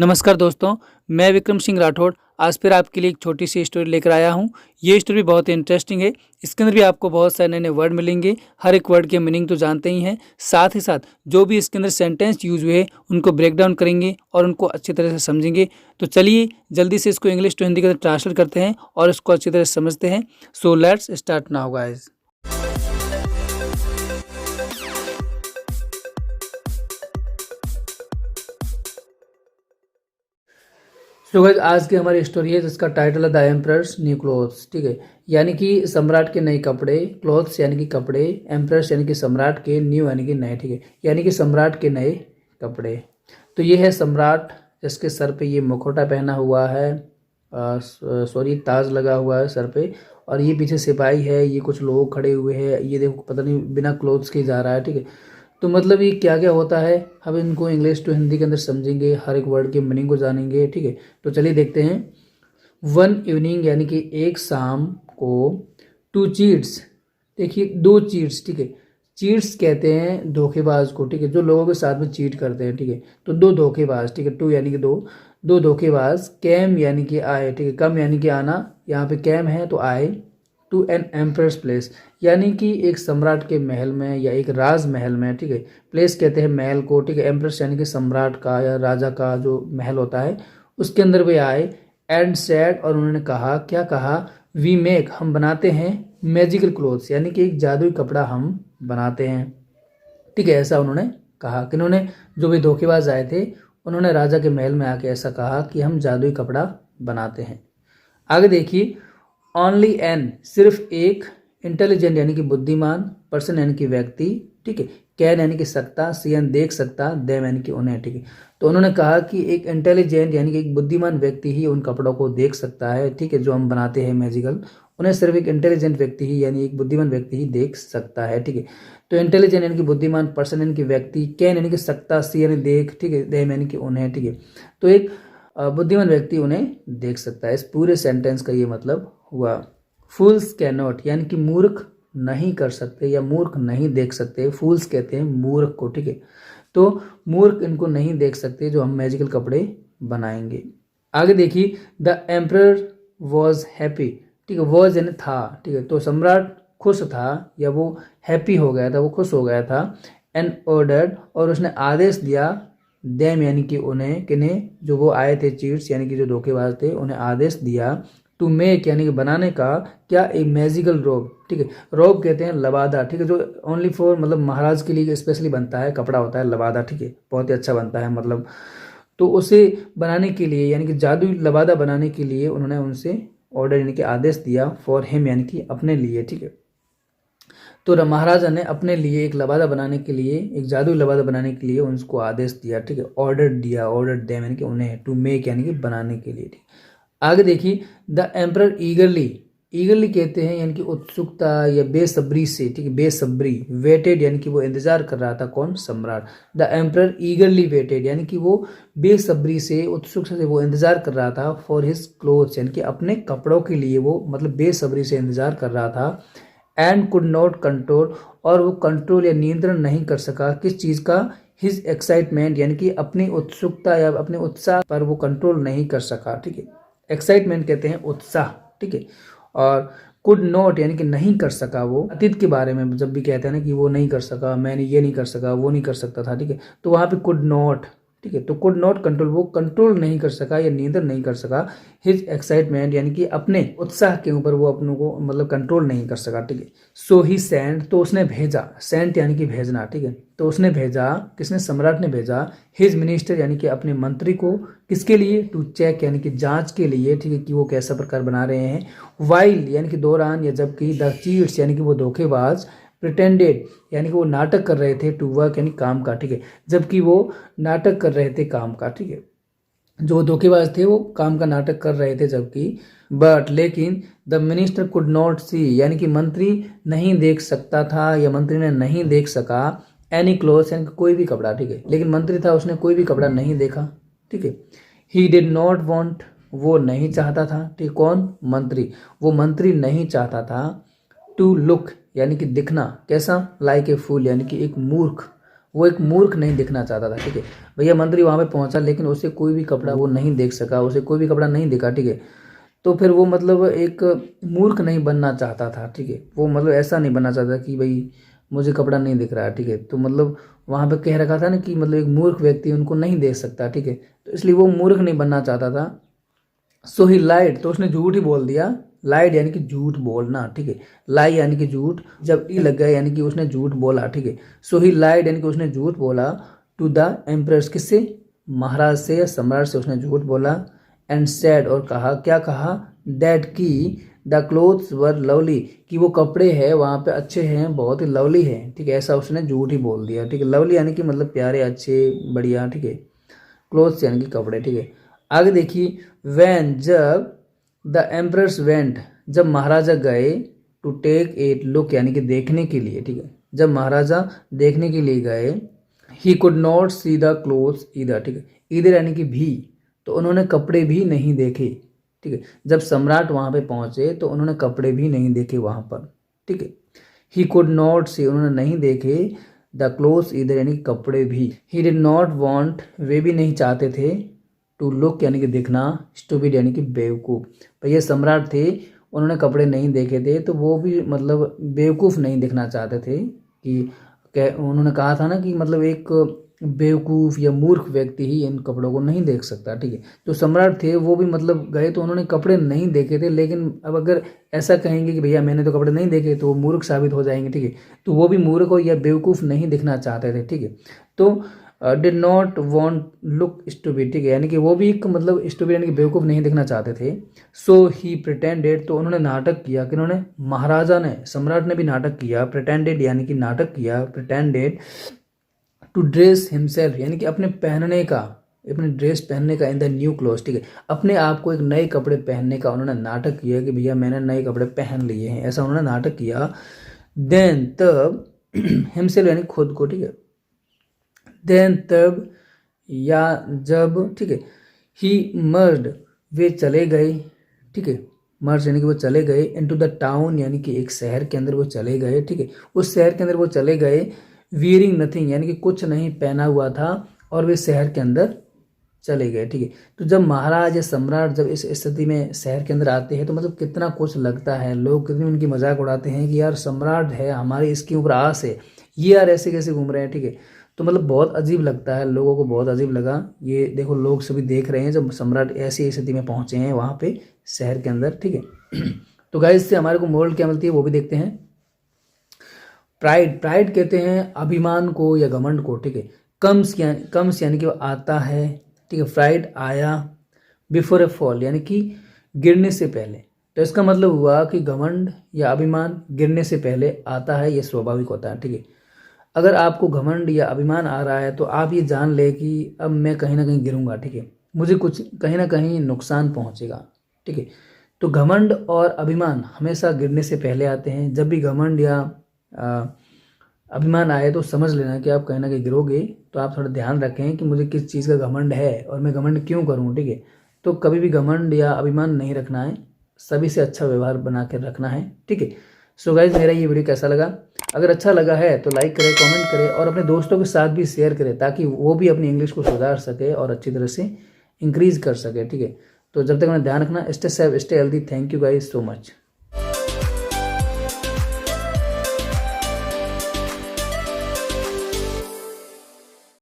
नमस्कार दोस्तों, मैं विक्रम सिंह राठौड़ आज फिर आपके लिए एक छोटी सी स्टोरी लेकर आया हूँ। ये स्टोरी बहुत ही इंटरेस्टिंग है। इसके अंदर भी आपको बहुत सारे नए-नए वर्ड मिलेंगे। हर एक वर्ड के मीनिंग तो जानते ही हैं। साथ ही साथ जो भी इसके अंदर सेंटेंस यूज़ हुए हैं, उनको ब्रेक डाउन करेंगे और उनको अच्छी तरह से समझेंगे। तो चलिए जल्दी से इसको इंग्लिश टू हिंदी के अंदर ट्रांसलेट करते हैं और इसको अच्छी तरह से समझते हैं। So let's start now guys. तो गाइस आज की हमारी स्टोरी है जिसका टाइटल है द एम्परर्स न्यू क्लोथ्स। ठीक है, यानी कि सम्राट के नए कपड़े, क्लोथ्स यानी कि कपड़े, एम्परर्स यानी कि सम्राट के, न्यू यानी कि नए। ठीक है, यानी कि सम्राट के नए कपड़े। तो ये है सम्राट जिसके सर पे ये मुखौटा पहना हुआ है, सॉरी ताज लगा हुआ है सर पे, और ये पीछे सिपाही है, ये कुछ लोग खड़े हुए हैं, ये देखो पता नहीं बिना क्लोथ्स के जा रहा है। ठीक है, तो मतलब ये क्या क्या होता है हम इनको इंग्लिश टू हिंदी के अंदर समझेंगे, हर एक वर्ड के मीनिंग को जानेंगे। ठीक है, तो चलिए देखते हैं। वन इवनिंग यानी कि एक शाम को, टू चीट्स, देखिए दो चीट्स। ठीक है, चीट्स कहते हैं धोखेबाज को। ठीक है, जो लोगों के साथ में चीट करते हैं। ठीक है, तो दो धोखेबाज। ठीक है, टू यानी कि दो, दो धोखेबाज। कैम यानी कि आए। ठीक है, कम यानी कि आना, यहाँ पे कैम है तो आए। टू एन एम्परर्स प्लेस यानी कि एक सम्राट के महल में या एक राजमहल में। ठीक है, प्लेस कहते हैं महल को। ठीक है, एम्परर्स यानी कि सम्राट का या राजा का जो महल होता है उसके अंदर वे आए। एंड सेड और उन्होंने कहा, क्या कहा, वी मेक हम बनाते हैं, मैजिकल क्लोथ्स यानी कि एक जादुई कपड़ा हम बनाते हैं। ठीक है, ऐसा उन्होंने कहा। किन्होंने, जो भी धोखेबाज आए थे उन्होंने राजा के महल में आके ऐसा कहा कि हम जादुई कपड़ा बनाते हैं। आगे देखिए, ओनली एन सिर्फ एक, इंटेलिजेंट यानी कि बुद्धिमान, पर्सन यानी कि व्यक्ति। ठीक है, कैन यानी कि सकता, सी एन देख सकता, देम यानी कि उन्हें। ठीक है, तो उन्होंने कहा कि एक इंटेलिजेंट यानी कि एक बुद्धिमान व्यक्ति ही उन कपड़ों को देख सकता है। ठीक है, जो हम बनाते हैं मैजिकल, उन्हें सिर्फ एक इंटेलिजेंट व्यक्ति ही यानी एक बुद्धिमान व्यक्ति ही देख सकता है। ठीक है, तो इंटेलिजेंट यानी कि बुद्धिमान, पर्सन यानी कि व्यक्ति, कैन यानी कि सकता, सी यानी देख, ठीक है, देम यानी कि उन्हें। ठीक है, तो एक बुद्धिमान व्यक्ति उन्हें देख सकता है। इस पूरे सेंटेंस का ये मतलब हुआ। फूल्स कैन नॉट यानी कि मूर्ख नहीं कर सकते या मूर्ख नहीं देख सकते। फूल्स कहते हैं मूर्ख को। ठीक है, तो मूर्ख इनको नहीं देख सकते जो हम मैजिकल कपड़े बनाएंगे। आगे देखिए, द एम्परर वॉज हैप्पी। ठीक है, वॉज यानी था। ठीक है, तो सम्राट खुश था या वो हैप्पी हो गया था, वो खुश हो गया था। एंड ऑर्डर्ड और उसने आदेश दिया, देम यानी कि उन्हें, किन्हें, जो वो आए थे चीट्स यानी कि जो धोखेबाज थे, उन्हें आदेश दिया टू मेक यानी कि बनाने का, क्या, एक मैजिकल रोब। ठीक है, रोब कहते हैं लबादा। ठीक है, जो ओनली फॉर मतलब महाराज के लिए स्पेशली बनता है, कपड़ा होता है लबादा। ठीक है, बहुत ही अच्छा बनता है मतलब, तो उसे बनाने के लिए यानी कि जादुई लबादा बनाने के लिए उन्होंने उनसे ऑर्डर यानी कि आदेश दिया, फॉर हिम यानी कि अपने लिए। ठीक है, तो महाराजा ने अपने लिए एक लबादा बनाने के लिए, एक जादुई लबादा बनाने के लिए उनको आदेश दिया। ठीक है, ऑर्डर दिया, ऑर्डर देम यानी कि उन्हें, टू मेक यानी कि बनाने के लिए। ठीक, आगे देखिए, द एम्परर ईगरली, ईगरली कहते हैं यानी कि उत्सुकता या बेसब्री से। ठीक है, बेसब्री, वेटेड यानी कि वो इंतजार कर रहा था, कौन, सम्राट। द एम्परर ईगरली वेटेड यानी कि वो बेसब्री से, उत्सुकता से वो इंतजार कर रहा था, फॉर हिज क्लोथ्स यानी कि अपने कपड़ों के लिए वो मतलब बेसब्री से इंतजार कर रहा था। एंड कुड नॉट कंट्रोल और वो कंट्रोल या नियंत्रण नहीं कर सका, किस चीज़ का, हिज एक्साइटमेंट यानी कि अपनी उत्सुकता या अपने उत्साह पर वो कंट्रोल नहीं कर सका। ठीक है, एक्साइटमेंट कहते हैं उत्साह। ठीक है, और कुड नॉट यानी कि नहीं कर सका, वो अतीत के बारे में जब भी कहते हैं ना कि वो नहीं कर सका, मैंने ये नहीं कर सका, वो नहीं कर सकता था। ठीक है, तो वहाँ पे कुड नॉट। ठीक है, तो कुड नॉट कंट्रोल, वो कंट्रोल नहीं कर सका या नियंत्रण नहीं कर सका, हिज एक्साइटमेंट यानी कि अपने उत्साह के ऊपर वो अपनों को मतलब कंट्रोल नहीं कर सका। ठीक है, सो ही सेंट तो उसने भेजा, सेंट यानी कि भेजना। ठीक है, तो उसने भेजा, किसने, सम्राट ने भेजा, हिज मिनिस्टर यानी कि अपने मंत्री को, किसके लिए, टू चेक यानी कि जांच के लिए। ठीक है, कि वो कैसा प्रकार बना रहे हैं। वाइल यानी कि दौरान या जबकि, द चीट्स यानी कि वो धोखेबाज, प्रिटेंडेड यानी कि वो नाटक कर रहे थे, टू वर्क यानी काम का। ठीक है, जबकि वो नाटक कर रहे थे काम का। ठीक है, जो धोखेबाज थे वो काम का नाटक कर रहे थे जबकि, बट लेकिन, द मिनिस्टर कुड नॉट सी यानी कि मंत्री नहीं देख सकता था या मंत्री ने नहीं देख सका, एनी क्लोथ यानी कि कोई भी कपड़ा। ठीक है, लेकिन मंत्री था, उसने कोई भी कपड़ा नहीं देखा। ठीक है, ही डिड नॉट वॉन्ट वो नहीं चाहता था। ठीक, कौन, मंत्री, वो मंत्री नहीं चाहता था, टू लुक यानी कि दिखना, कैसा, लाइक ए फूल यानी कि एक मूर्ख, वो एक मूर्ख नहीं दिखना चाहता था, ठीक है। भैया मंत्री वहाँ पे पहुँचा लेकिन उसे कोई भी कपड़ा वो नहीं देख सका, उसे कोई भी कपड़ा नहीं दिखा, ठीक है। तो फिर वो मतलब एक मूर्ख नहीं बनना चाहता था, ठीक है। वो मतलब ऐसा नहीं बनना चाहता कि भाई मुझे कपड़ा नहीं दिख रहा है, ठीक है। तो मतलब वहाँ पे कह रखा था ना कि मतलब एक मूर्ख व्यक्ति उनको नहीं देख सकता, ठीक है। तो इसलिए वो मूर्ख नहीं बनना चाहता था। सो ही लाइड, तो उसने झूठ ही बोल दिया। लाइड यानी कि झूठ बोलना, ठीक है। लाई यानी कि झूठ, जब ई लग गया यानी कि उसने झूठ बोला, ठीक है। सो ही लाइड यानी कि उसने झूठ बोला टू द एम्परर्स, किससे, महाराज से या सम्राट से उसने झूठ बोला। एंड सेड, और कहा, क्या कहा, दैट की द क्लोथ्स वर लवली, कि वो कपड़े हैं वहाँ पे अच्छे हैं, बहुत ही लवली है, ठीक है। ऐसा उसने झूठ ही बोल दिया, ठीक है। लवली यानी कि मतलब प्यारे, अच्छे, बढ़िया, ठीक है। क्लोथ्स यानी कि कपड़े, ठीक है। आगे देखिए, वैन, जब द एम्परर्स वेंट, जब महाराजा गए टू टेक ए लुक यानी कि देखने के लिए, ठीक है। जब महाराजा देखने के लिए गए, he could not see the clothes either, ठीक है। ईदर यानी कि भी, तो उन्होंने कपड़े भी नहीं देखे, ठीक है। जब सम्राट वहाँ पे पहुँचे तो उन्होंने कपड़े भी नहीं देखे वहाँ पर, ठीक है। ही कुड नॉट सी, उन्होंने नहीं देखे, द क्लोथ्स ईदर यानी कि कपड़े भी। ही डिड नॉट वॉन्ट, वे भी नहीं चाहते थे, टू लुक यानी कि देखना, स्टूपिड यानी कि बेवकूफ़। भैया सम्राट थे, उन्होंने कपड़े नहीं देखे थे तो वो भी मतलब बेवकूफ़ नहीं दिखना चाहते थे कि उन्होंने कहा था ना कि मतलब एक बेवकूफ़ या मूर्ख व्यक्ति ही इन कपड़ों को नहीं देख सकता, ठीक है। तो सम्राट थे वो भी मतलब गए तो उन्होंने कपड़े नहीं देखे थे, लेकिन अब अगर ऐसा कहेंगे कि भैया मैंने तो कपड़े नहीं देखे तो वो मूर्ख साबित हो जाएंगे, ठीक है। तो वो भी मूर्ख या बेवकूफ़ नहीं दिखना चाहते थे, ठीक है। तो did not want look stupid, ठीक है। यानी कि वो भी एक मतलब स्टूपिड यानी कि बेवकूफ़ नहीं दिखना चाहते थे। सो ही प्रिटेंडेड, तो उन्होंने नाटक किया, कि उन्होंने, महाराजा ने, सम्राट ने भी नाटक किया। प्रिटेंडेड यानी कि नाटक किया, प्रिटेंडेड टू ड्रेस हिमसेल्फ यानी कि अपने पहनने का, अपने ड्रेस पहनने का इन द न्यू क्लोथ, ठीक है। अपने आप को एक नए कपड़े पहनने का उन्होंने नाटक किया कि भैया मैंने नए कपड़े पहन लिए हैं, ऐसा उन्होंने नाटक किया। देन, तब, हिमसेल्फ यानी खुद को, ठीक है। देन, तब या जब, ठीक है। ही मर्ड, वे चले गए, ठीक है। मर्ज यानी कि वो चले गए, इनटू द टाउन यानी कि एक शहर के अंदर वो चले गए, ठीक है। उस शहर के अंदर वो चले गए, वियरिंग नथिंग यानी कि कुछ नहीं पहना हुआ था, और वे शहर के अंदर चले गए, ठीक है। तो जब महाराज या सम्राट जब इस स्थिति में शहर के अंदर आते हैं तो मतलब कितना कुछ लगता है, लोग कितनी उनकी मजाक उड़ाते हैं कि यार सम्राट है हमारी, इसके ऊपर आस है, ये यार ऐसे कैसे घूम रहे हैं, ठीक है। तो मतलब बहुत अजीब लगता है, लोगों को बहुत अजीब लगा। ये देखो लोग सभी देख रहे हैं जब सम्राट ऐसी स्थिति में पहुंचे हैं वहाँ पे शहर के अंदर, ठीक है। तो गाइस इससे हमारे को मोरल क्या मिलती है वो भी देखते हैं। प्राइड, प्राइड कहते हैं अभिमान को या घमंड को, ठीक है। कम्स यानी कि वो आता है, ठीक है। प्राइड आया, बिफोर ए फॉल यानी कि गिरने से पहले। तो इसका मतलब हुआ कि घमंड या अभिमान गिरने से पहले आता है, ये स्वाभाविक होता है, ठीक है। अगर आपको घमंड या अभिमान आ रहा है तो आप ये जान ले कि अब मैं कहीं ना कहीं गिरूंगा, ठीक है। मुझे कुछ कहीं ना कहीं नुकसान पहुंचेगा, ठीक है। तो घमंड और अभिमान हमेशा गिरने से पहले आते हैं। जब भी घमंड या अभिमान आए तो समझ लेना कि आप कहीं ना कहीं गिरोगे। तो आप थोड़ा ध्यान रखें कि मुझे किस चीज़ का घमंड है और मैं घमंड क्यों करूं, ठीक है। तो कभी भी घमंड या अभिमान नहीं रखना है, सभी से अच्छा व्यवहार बना कर रखना है, ठीक है। सो गाइज मेरा ये वीडियो कैसा लगा, अगर अच्छा लगा है तो लाइक करें, कमेंट करें और अपने दोस्तों के साथ भी शेयर करें ताकि वो भी अपनी इंग्लिश को सुधार सके और अच्छी तरह से इंक्रीज कर सके, ठीक है। तो जब तक अपना ध्यान रखना, stay safe, stay healthy. Thank you guys so much.